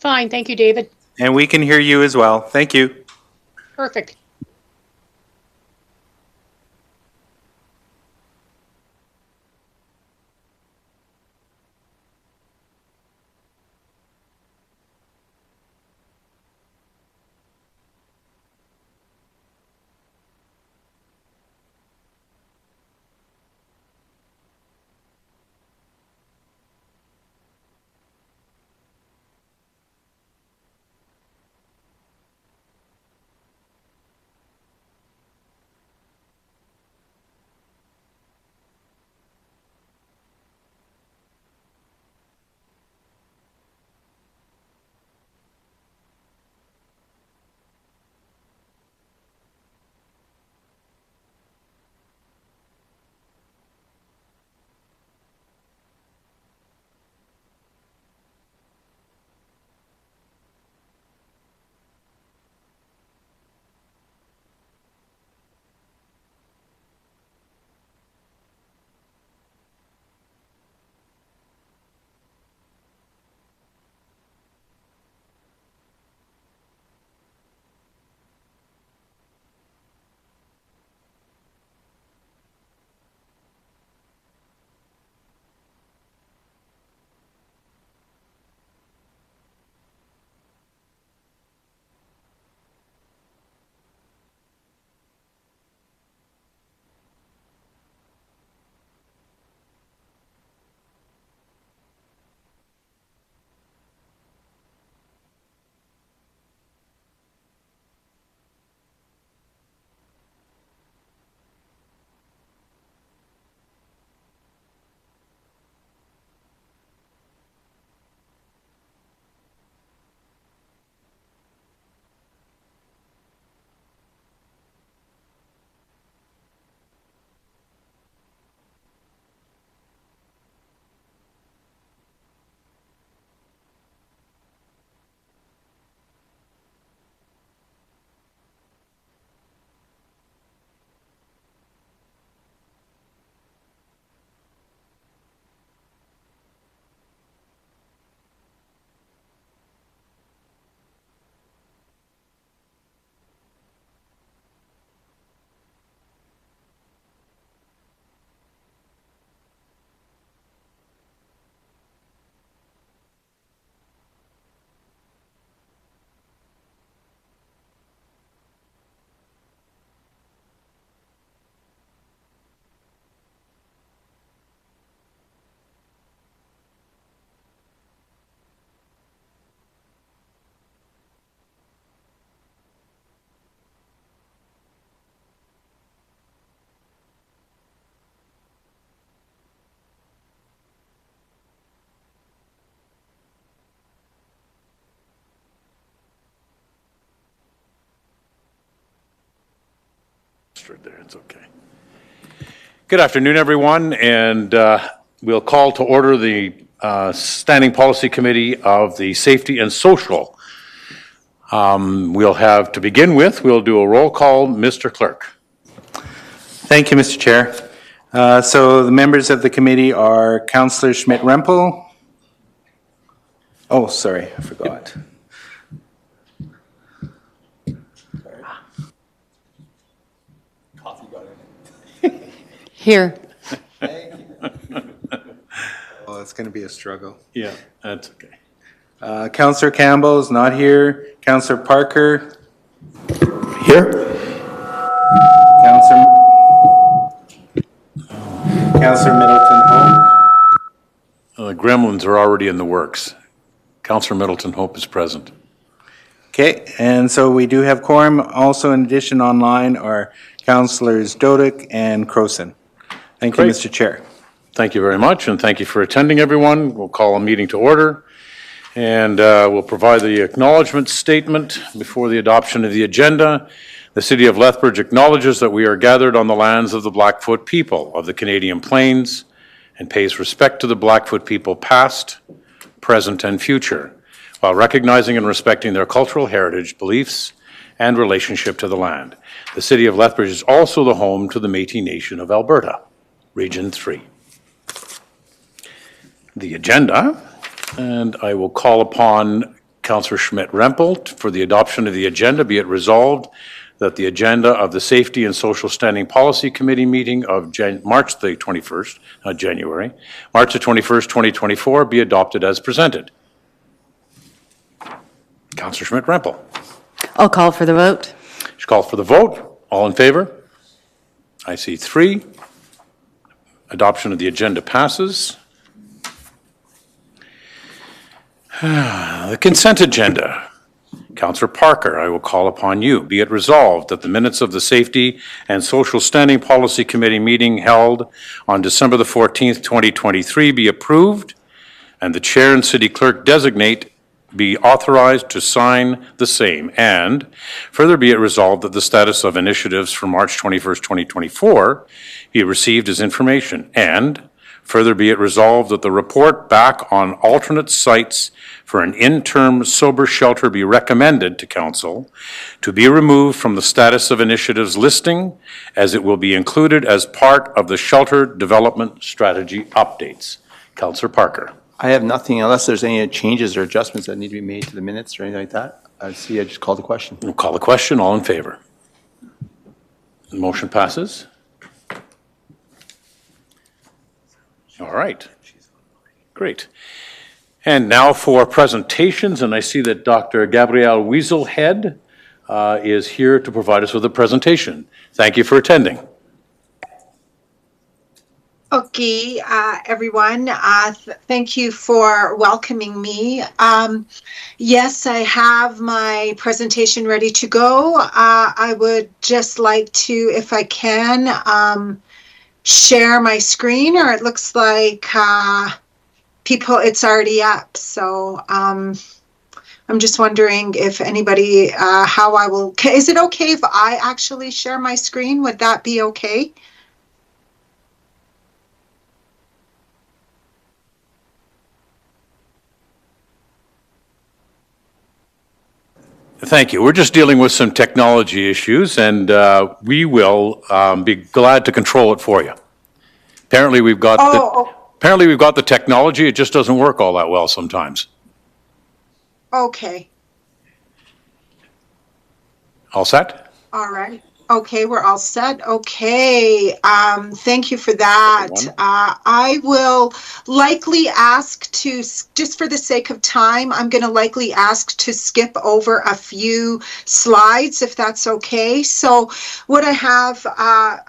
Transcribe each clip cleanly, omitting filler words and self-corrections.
fine. Thank you, David. And we can hear you as well. Thank you. Perfect. There, it's okay. Good afternoon, everyone, and we'll call to order the Standing Policy Committee of the Safety and Social. We'll have, to begin with, we'll do a roll call. Mr. Clerk. Thank you, Mr. Chair. So the members of the committee are Councillor Schmidt-Rempel. Oh, sorry, I forgot. Here. Oh, it's going to be a struggle. Yeah, that's okay. Councillor Campbell is not here. Councillor Parker. Here. Councillor Middleton Hope. The gremlins are already in the works. Councillor Middleton Hope is present. Okay, and so we do have quorum. Also, in addition, online are Councillors Dodick and Croson. Thank you, Great. Mr. Chair. Thank you very much, and thank you for attending, everyone. We'll call a meeting to order, and we'll provide the acknowledgement statement before the adoption of the agenda. The City of Lethbridge acknowledges that we are gathered on the lands of the Blackfoot people of the Canadian Plains and pays respect to the Blackfoot people past, present, and future, while recognizing and respecting their cultural heritage, beliefs, and relationship to the land. The City of Lethbridge is also the home to the Métis Nation of Alberta, Region 3. The agenda, and I will call upon Councillor Schmidt-Rempel for the adoption of the agenda. Be it resolved that the agenda of the Safety and Social Standing Policy Committee meeting of March the 21st, not January, March the 21st, 2024 be adopted as presented. Councillor Schmidt-Rempel. I'll call for the vote. She calls for the vote. All in favor? I see 3. Adoption of the agenda passes. The consent agenda. Councillor Parker, I will call upon you. Be it resolved that the minutes of the Safety and Social Standing Policy Committee meeting held on December the 14th, 2023 be approved, and the chair and city clerk designate be authorized to sign the same. And further be it resolved that the status of initiatives for March 21st, 2024 be received as information. And further be it resolved that the report back on alternate sites for an interim sober shelter be recommended to council to be removed from the status of initiatives listing, as it will be included as part of the shelter development strategy updates. Councillor Parker. I have nothing unless there's any changes or adjustments that need to be made to the minutes or anything like that. I just called the question. We'll call the question. All in favor? The motion passes. All right. Great. And now for presentations, and I see that Dr. Gabrielle Weaselhead is here to provide us with a presentation. Thank you for attending. Okay, everyone, thank you for welcoming me. Yes, I have my presentation ready to go. I would just like to, if I can, share my screen, or it looks like it's already up. So I'm just wondering if anybody, how I will, is it okay if I actually share my screen? Would that be okay? Thank you. We're just dealing with some technology issues, and we will be glad to control it for you. Apparently, we've got the technology. It just doesn't work all that well sometimes. Okay. All set? All right. Okay, we're all set. Okay, thank you for that. I will likely ask to, just for the sake of time, I'm going to likely ask to skip over a few slides, if that's okay. So what I have,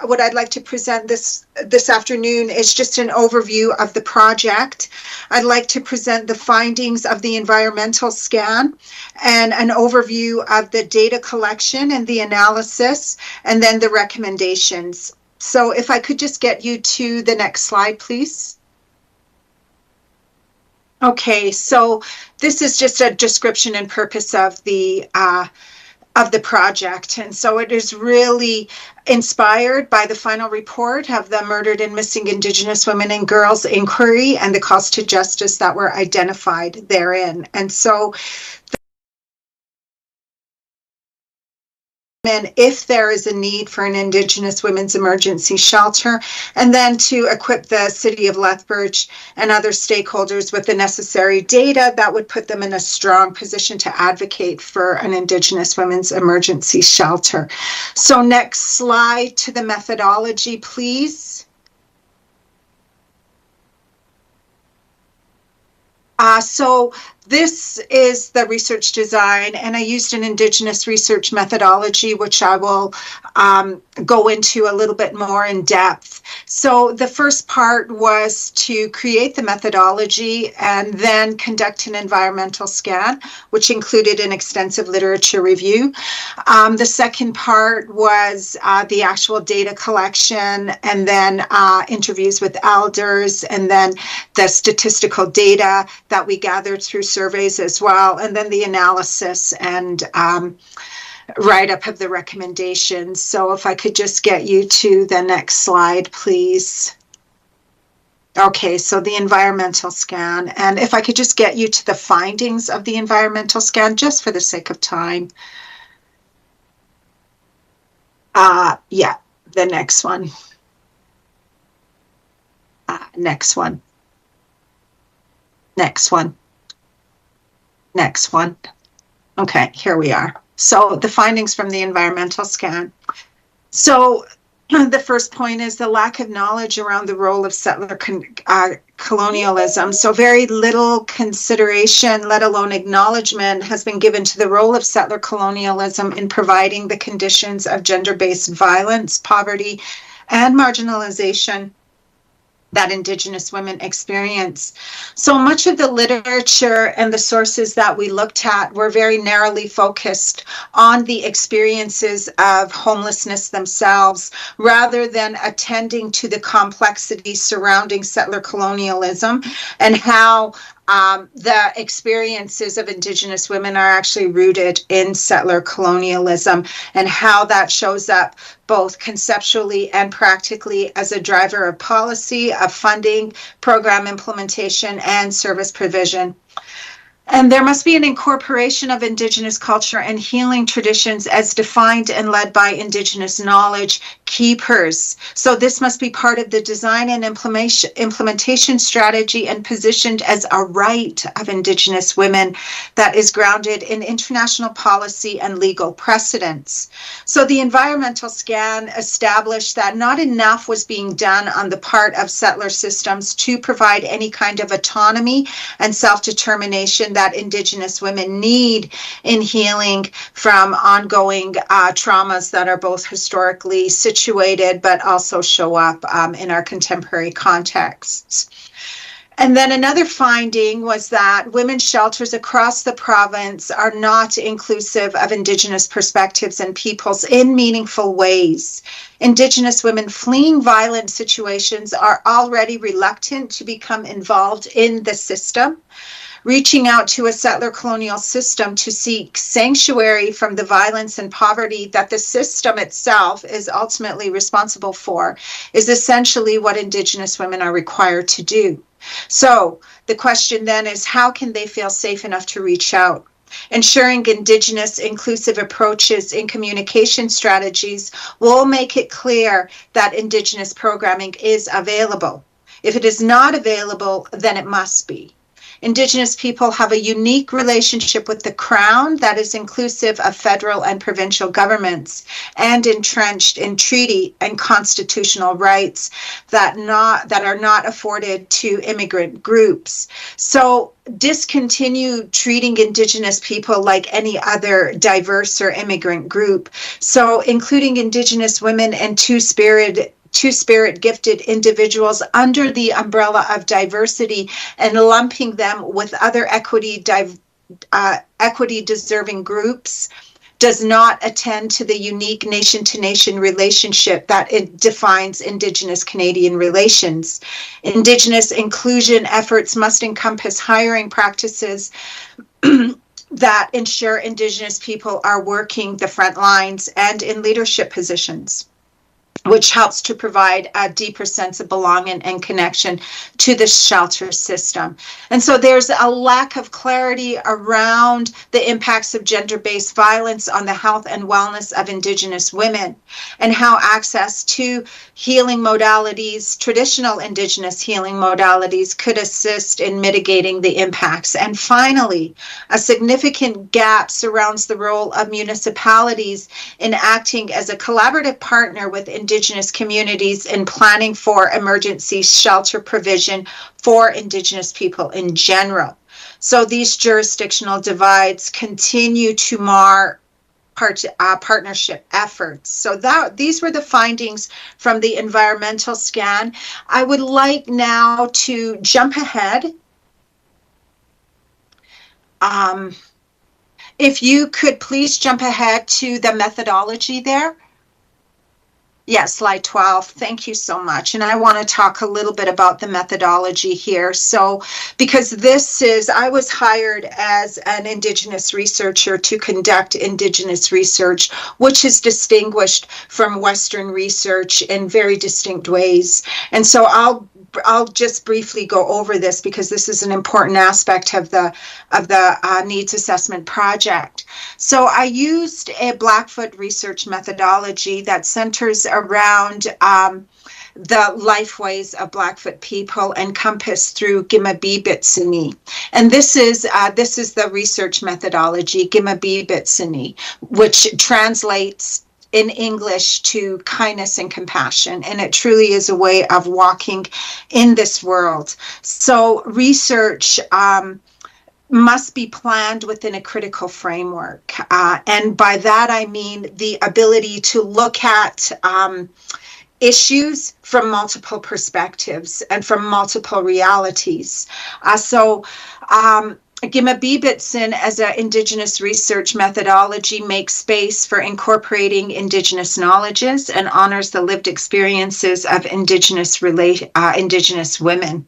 what I'd like to present this afternoon is just an overview of the project. I'd like to present the findings of the environmental scan and an overview of the data collection and the analysis, and then the recommendations. So if I could just get you to the next slide, please. Okay, so this is just a description and purpose of the project. And so it is really inspired by the final report of the Murdered and Missing Indigenous Women and Girls Inquiry and the calls to justice that were identified therein. And so if there is a need for an Indigenous women's emergency shelter, and then to equip the City of Lethbridge and other stakeholders with the necessary data that would put them in a strong position to advocate for an Indigenous women's emergency shelter. So next slide to the methodology, please. So this is the research design, and I used an Indigenous research methodology, which I will go into a little bit more in depth. So the first part was to create the methodology and then conduct an environmental scan, which included an extensive literature review. The second part was the actual data collection, and then interviews with elders, and then the statistical data that we gathered through surveys as well, and then the analysis and write-up of the recommendations. So if I could just get you to the next slide, please. Okay, so the environmental scan, and if I could just get you to the findings of the environmental scan, just for the sake of time. Yeah, the next one. Next one. Next one. Next one. Okay, here we are. So the findings from the environmental scan. So the first point is the lack of knowledge around the role of settler colonialism. So very little consideration, let alone acknowledgement, has been given to the role of settler colonialism in providing the conditions of gender-based violence, poverty, and marginalization that Indigenous women experience. So much of the literature and the sources that we looked at were very narrowly focused on the experiences of homelessness themselves, rather than attending to the complexity surrounding settler colonialism and how the experiences of Indigenous women are actually rooted in settler colonialism, and how that shows up both conceptually and practically as a driver of policy, of funding, program implementation, and service provision. And there must be an incorporation of Indigenous culture and healing traditions as defined and led by Indigenous knowledge keepers. So this must be part of the design and implementation strategy and positioned as a right of Indigenous women that is grounded in international policy and legal precedents. So the environmental scan established that not enough was being done on the part of settler systems to provide any kind of autonomy and self-determination that Indigenous women need in healing from ongoing traumas that are both historically situated but also show up in our contemporary contexts. And then another finding was that women's shelters across the province are not inclusive of Indigenous perspectives and peoples in meaningful ways. Indigenous women fleeing violent situations are already reluctant to become involved in the system. Reaching out to a settler colonial system to seek sanctuary from the violence and poverty that the system itself is ultimately responsible for is essentially what Indigenous women are required to do. So the question then is, how can they feel safe enough to reach out? Ensuring Indigenous inclusive approaches in communication strategies will make it clear that Indigenous programming is available. If it is not available, then it must be. Indigenous people have a unique relationship with the Crown that is inclusive of federal and provincial governments and entrenched in treaty and constitutional rights that are not afforded to immigrant groups. So discontinue treating Indigenous people like any other diverse or immigrant group. So including Indigenous women and Two-Spirit gifted individuals under the umbrella of diversity and lumping them with other equity deserving groups does not attend to the unique nation-to-nation relationship that it defines Indigenous Canadian relations. Indigenous inclusion efforts must encompass hiring practices that ensure Indigenous people are working the front lines and in leadership positions, which helps to provide a deeper sense of belonging and connection to the shelter system. And so there's a lack of clarity around the impacts of gender-based violence on the health and wellness of Indigenous women, and how access to healing modalities, traditional Indigenous healing modalities, could assist in mitigating the impacts. And finally, a significant gap surrounds the role of municipalities in acting as a collaborative partner with Indigenous communities in planning for emergency shelter provision for Indigenous people in general. So these jurisdictional divides continue to mar partnership efforts. So these were the findings from the environmental scan. I would like now to jump ahead. If you could please jump ahead to the methodology there. Yes, slide 12. Thank you so much. And I want to talk a little bit about the methodology here. So, because I was hired as an Indigenous researcher to conduct Indigenous research, which is distinguished from Western research in very distinct ways. And so I'll just briefly go over this because this is an important aspect of the needs assessment project. So I used a Blackfoot research methodology that centers around the lifeways of Blackfoot people encompassed through Gimabibitsini. And this is the research methodology, Gimabibitsini, which translates in English to kindness and compassion. And it truly is a way of walking in this world. So research must be planned within a critical framework. And by that, I mean the ability to look at issues from multiple perspectives and from multiple realities. Gimabibitsin as an Indigenous research methodology makes space for incorporating Indigenous knowledges and honors the lived experiences of Indigenous women.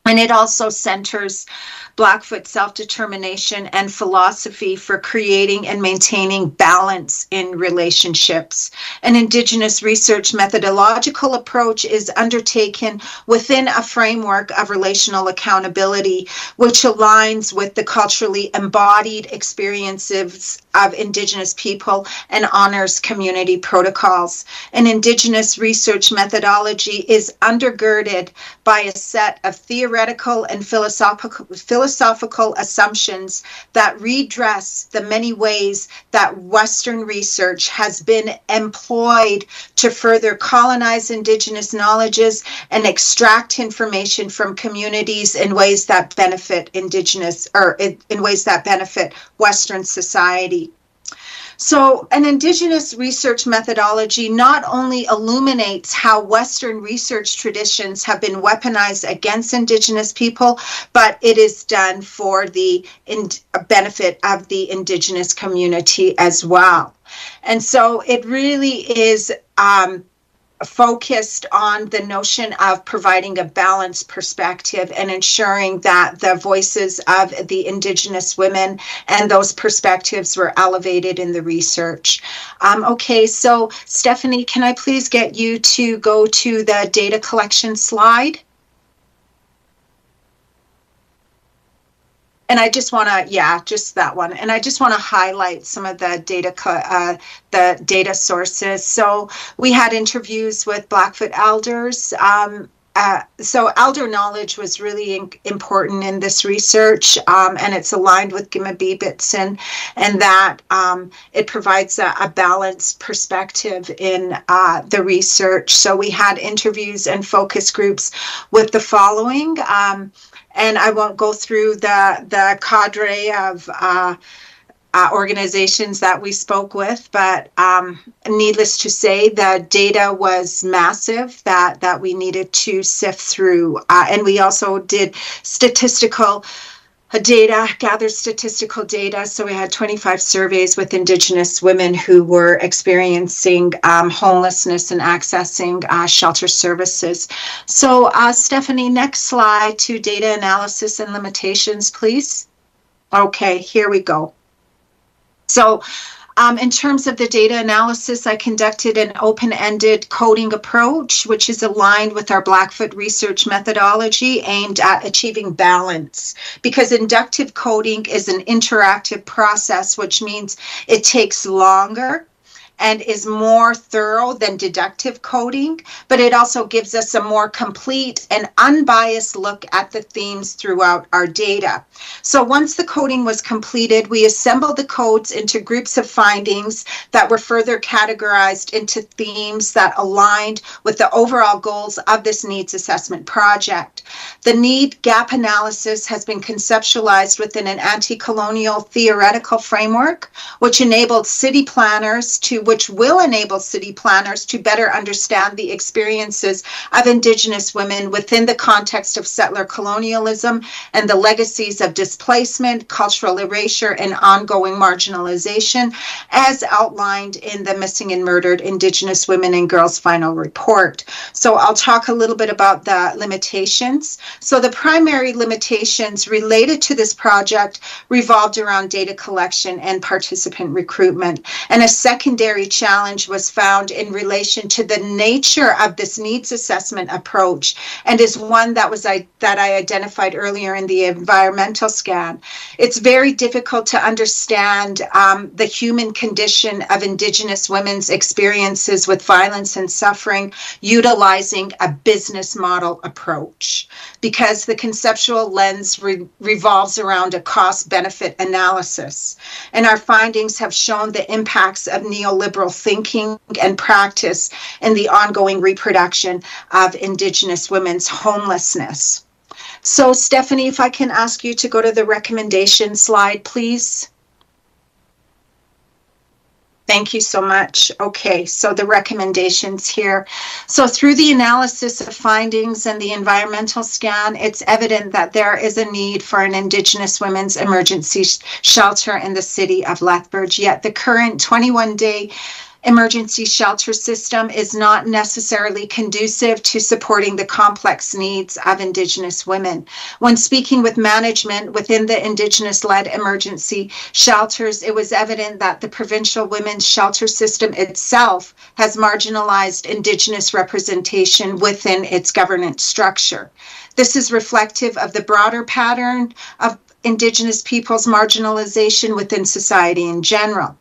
And it also centers Blackfoot self-determination and philosophy for creating and maintaining balance in relationships. An Indigenous research methodological approach is undertaken within a framework of relational accountability, which aligns with the culturally embodied experiences of Indigenous people and honors community protocols. An Indigenous research methodology is undergirded by a set of theoretical and philosophical assumptions that redress the many ways that Western research has been employed to further colonize Indigenous knowledges and extract information from communities in ways that benefit Indigenous, or in ways that benefit Western society. So an Indigenous research methodology not only illuminates how Western research traditions have been weaponized against Indigenous people, but it is done for the benefit of the Indigenous community as well. And so it really is focused on the notion of providing a balanced perspective and ensuring that the voices of the Indigenous women and those perspectives were elevated in the research. Okay, so Stephanie, can I please get you to go to the data collection slide? And I just want to, just that one. And I just want to highlight some of the data sources. So we had interviews with Blackfoot elders. So elder knowledge was really important in this research, and it's aligned with Gimabibitsin, and that it provides a balanced perspective in the research. So we had interviews and focus groups with the following. And I won't go through the cadre of organizations that we spoke with, but needless to say, the data was massive that we needed to sift through. And we also did gathered statistical data. So we had 25 surveys with Indigenous women who were experiencing homelessness and accessing shelter services. So Stephanie, next slide to data analysis and limitations, please. Okay, here we go. So in terms of the data analysis, I conducted an open-ended coding approach, which is aligned with our Blackfoot research methodology aimed at achieving balance. Because inductive coding is an interactive process, which means it takes longer and is more thorough than deductive coding, but it also gives us a more complete and unbiased look at the themes throughout our data. So once the coding was completed, we assembled the codes into groups of findings that were further categorized into themes that aligned with the overall goals of this needs assessment project. The need gap analysis has been conceptualized within an anti-colonial theoretical framework, which will enable city planners to better understand the experiences of Indigenous women within the context of settler colonialism and the legacies of displacement, cultural erasure, and ongoing marginalization, as outlined in the Missing and Murdered Indigenous Women and Girls Final Report. So I'll talk a little bit about the limitations. So the primary limitations related to this project revolved around data collection and participant recruitment. And a secondary secondary challenge was found in relation to the nature of this needs assessment approach, and is one that I identified earlier in the environmental scan. It's very difficult to understand the human condition of Indigenous women's experiences with violence and suffering utilizing a business model approach, because the conceptual lens revolves around a cost-benefit analysis. And our findings have shown the impacts of neoliberal thinking and practice in the ongoing reproduction of Indigenous women's homelessness. So, Stephanie, if I can ask you to go to the recommendation slide, please. Thank you so much. Okay, so the recommendations here. So through the analysis of findings and the environmental scan, it's evident that there is a need for an Indigenous women's emergency shelter in the city of Lethbridge, yet the current 21-day emergency shelter system is not necessarily conducive to supporting the complex needs of Indigenous women. When speaking with management within the Indigenous-led emergency shelters, it was evident that the provincial women's shelter system itself has marginalized Indigenous representation within its governance structure. This is reflective of the broader pattern of Indigenous people's marginalization within society in general.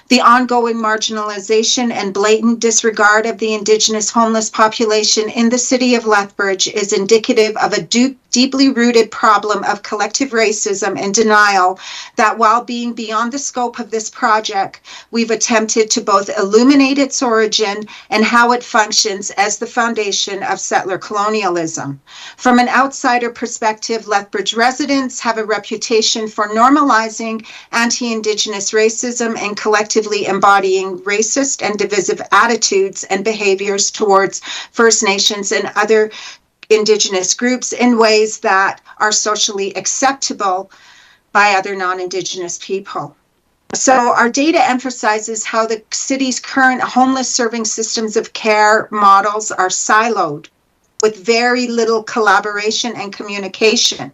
The ongoing marginalization and blatant disregard of the Indigenous homeless population in the city of Lethbridge is indicative of a deeply rooted problem of collective racism and denial that, while being beyond the scope of this project, we've attempted to both illuminate its origin and how it functions as the foundation of settler colonialism. From an outsider perspective, Lethbridge residents have a reputation for normalizing anti-Indigenous racism and collectively embodying racist and divisive attitudes and behaviors towards First Nations and other Indigenous groups in ways that are socially acceptable by other non-Indigenous people. So our data emphasizes how the city's current homeless serving systems of care models are siloed, with very little collaboration and communication.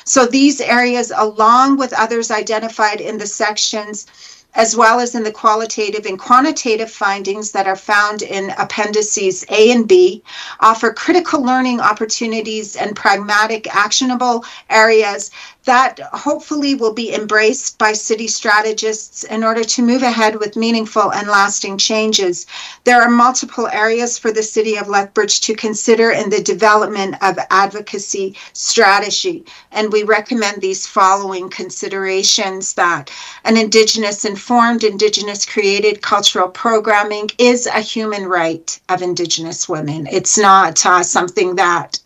So these areas, along with others identified in the sections, as well as in the qualitative and quantitative findings that are found in appendices A and B, offer critical learning opportunities and pragmatic, actionable areas that hopefully will be embraced by city strategists in order to move ahead with meaningful and lasting changes. There are multiple areas for the city of Lethbridge to consider in the development of advocacy strategy, and we recommend these following considerations: that an Indigenous-informed, Indigenous-created cultural programming is a human right of Indigenous women. It's not something that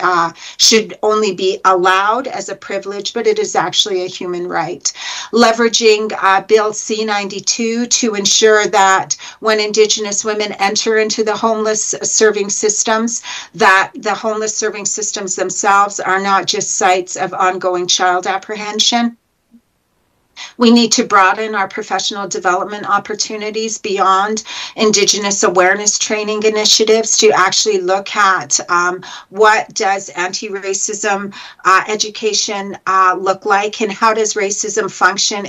should only be allowed as a privilege, but it is actually a human right. Leveraging Bill C-92 to ensure that when Indigenous women enter into the homeless serving systems, that the homeless serving systems themselves are not just sites of ongoing child apprehension. We need to broaden our professional development opportunities beyond Indigenous awareness training initiatives to actually look at what does anti-racism education look like, and how does racism function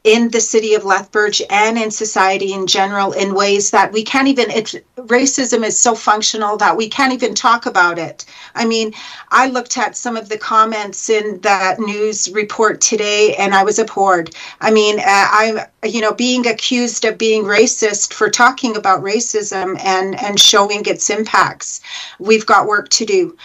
in the city of Lethbridge and in society in general in ways that we can't even, racism is so functional that we can't even talk about it. I mean, I looked at some of the comments in that news report today and I was appalled. I mean, I'm, being accused of being racist for talking about racism and showing its impacts. We've got work to do.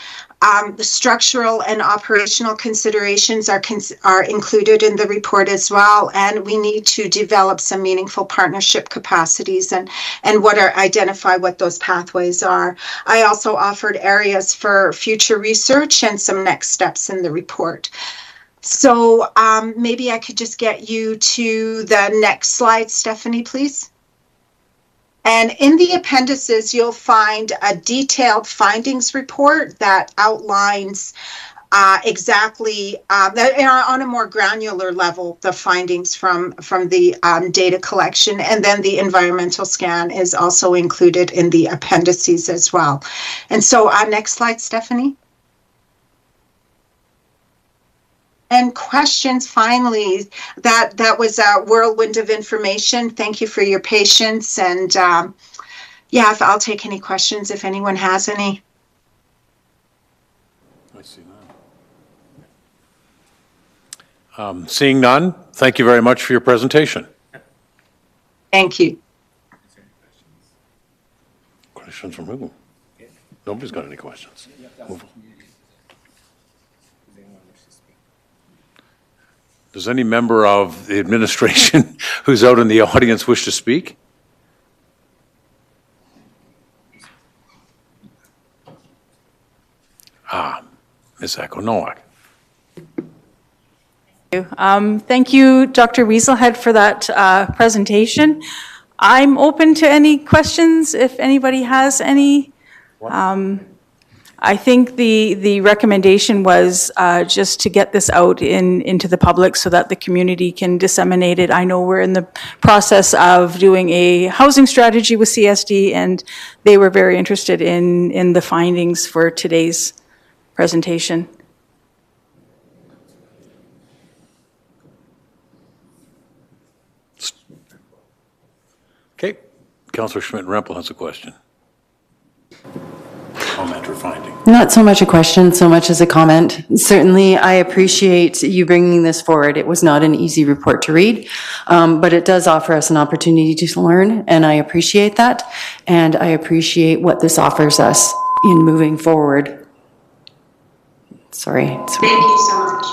The structural and operational considerations are included in the report as well, and we need to develop some meaningful partnership capacities and identify what those pathways are. I also offered areas for future research and some next steps in the report. So maybe I could just get you to the next slide, Stephanie, please. And in the appendices, you'll find a detailed findings report that outlines exactly, on a more granular level, the findings from the data collection, and then the environmental scan is also included in the appendices as well. And so next slide, Stephanie. And questions, finally, that was a whirlwind of information. Thank you for your patience. And yeah, I'll take any questions if anyone has any. I see none. Seeing none, thank you very much for your presentation. Thank you. Questions from who? Nobody's got any questions. Does any member of the administration who's out in the audience wish to speak? Ms. Echo Nowak. Thank you, Dr. Weaselhead, for that presentation. I'm open to any questions if anybody has any. I think the recommendation was just to get this out into the public so that the community can disseminate it. I know we're in the process of doing a housing strategy with CSD, and they were very interested in the findings for today's presentation. Okay. Councillor Schmidt-Rempel has a question. Comment or finding? Not so much a question, so much as a comment. Certainly, I appreciate you bringing this forward. It was not an easy report to read, but it does offer us an opportunity to learn, and I appreciate that. And I appreciate what this offers us in moving forward. Sorry. Thank you so much.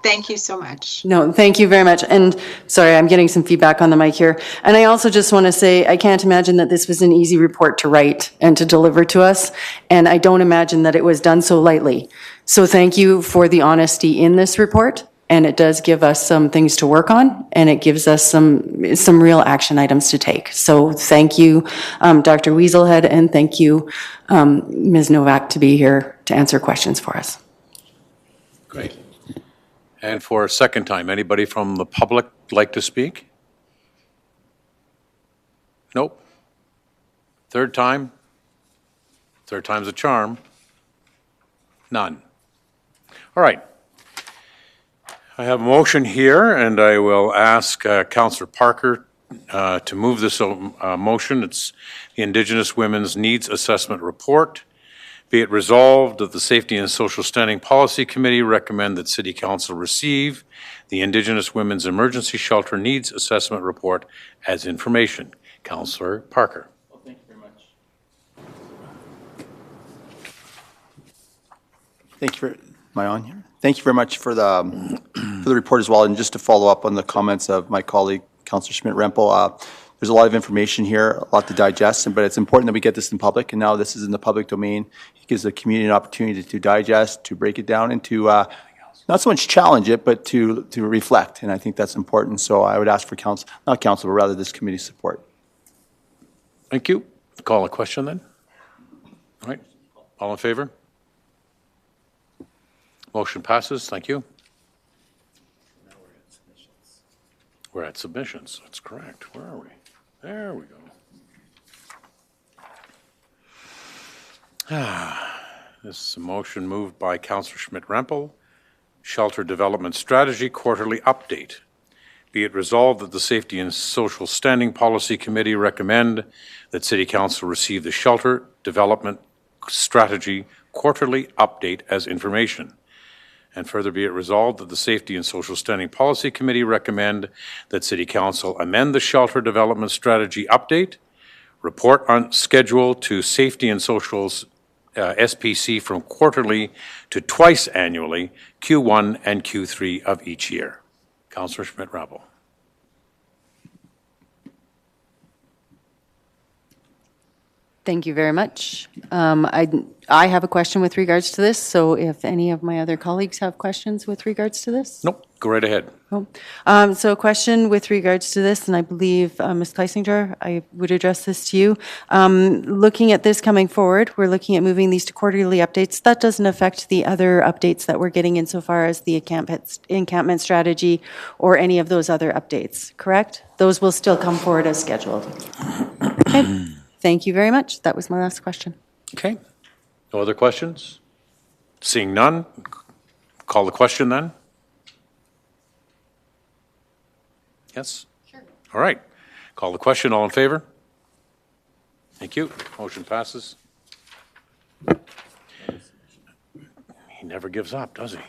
Thank you so much. No, thank you very much. And sorry, I'm getting some feedback on the mic here. And I also just want to say, I can't imagine that this was an easy report to write and to deliver to us. And I don't imagine that it was done so lightly. So thank you for the honesty in this report. And it does give us some things to work on, and it gives us some real action items to take. So thank you, Dr. Weaselhead, and thank you, Ms. Novak, to be here to answer questions for us. Great. And for a second time, anybody from the public like to speak? Nope. Third time? Third time's a charm. None. All right. I have a motion here, and I will ask Councillor Parker to move this motion. It's the Indigenous Women's Needs Assessment Report. Be it resolved that the Safety and Social Standing Policy Committee recommend that City Council receive the Indigenous Women's Emergency Shelter Needs Assessment Report as information. Councillor Parker. Well, thank you very much. Thank you for, am I on here? Thank you very much for the report as well. And just to follow up on the comments of my colleague, Councillor Schmidt-Rempel, there's a lot of information here, a lot to digest, but it's important that we get this in public, and now this is in the public domain. It gives the community an opportunity to digest, to break it down, and to not so much challenge it, but to reflect, and I think that's important. So I would ask for council, not council, but rather this committee's support. Thank you. Call a question then. All right. All in favor? Motion passes. Thank you. Now we're at submissions. We're at submissions. That's correct. Where are we? There we go. This is a motion moved by Councillor Schmidt-Rempel. Shelter Development Strategy Quarterly Update. Be it resolved that the Safety and Social Standing Policy Committee recommend that City Council receive the Shelter Development Strategy Quarterly Update as information. And further be it resolved that the Safety and Social Standing Policy Committee recommend that City Council amend the Shelter Development Strategy Update, report on schedule to Safety and Social's SPC from quarterly to twice annually, Q1 and Q3 of each year. Councillor Schmidt-Rempel. Thank you very much. I have a question with regards to this, so if any of my other colleagues have questions with regards to this? Nope, go right ahead. So a question with regards to this, and I believe, Ms. Kleisinger, I would address this to you. Looking at this coming forward, we're looking at moving these to quarterly updates. That doesn't affect the other updates that we're getting insofar as the encampment strategy or any of those other updates, correct? Those will still come forward as scheduled. Okay. Thank you very much. That was my last question. Okay. No other questions? Seeing none, call the question then. Yes? Sure. All right. Call the question. All in favor? Thank you. Motion passes. He never gives up, does he?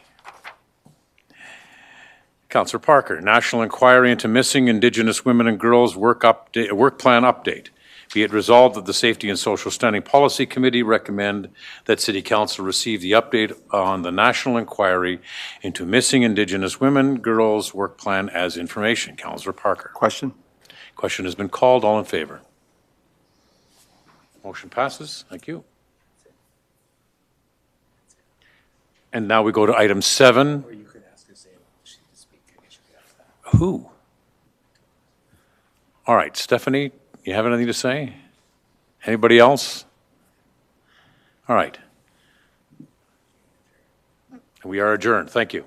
Councillor Parker, National Inquiry into Missing Indigenous Women and Girls Work Plan Update. Be it resolved that the Safety and Social Standing Policy Committee recommend that City Council receive the update on the National Inquiry into Missing Indigenous Women, Girls Work Plan as information. Councillor Parker. Question? Question has been called. All in favor? Motion passes. Thank you. And now we go to item 7. Who? All right, Stephanie, you have anything to say? Anybody else? All right. We are adjourned. Thank you.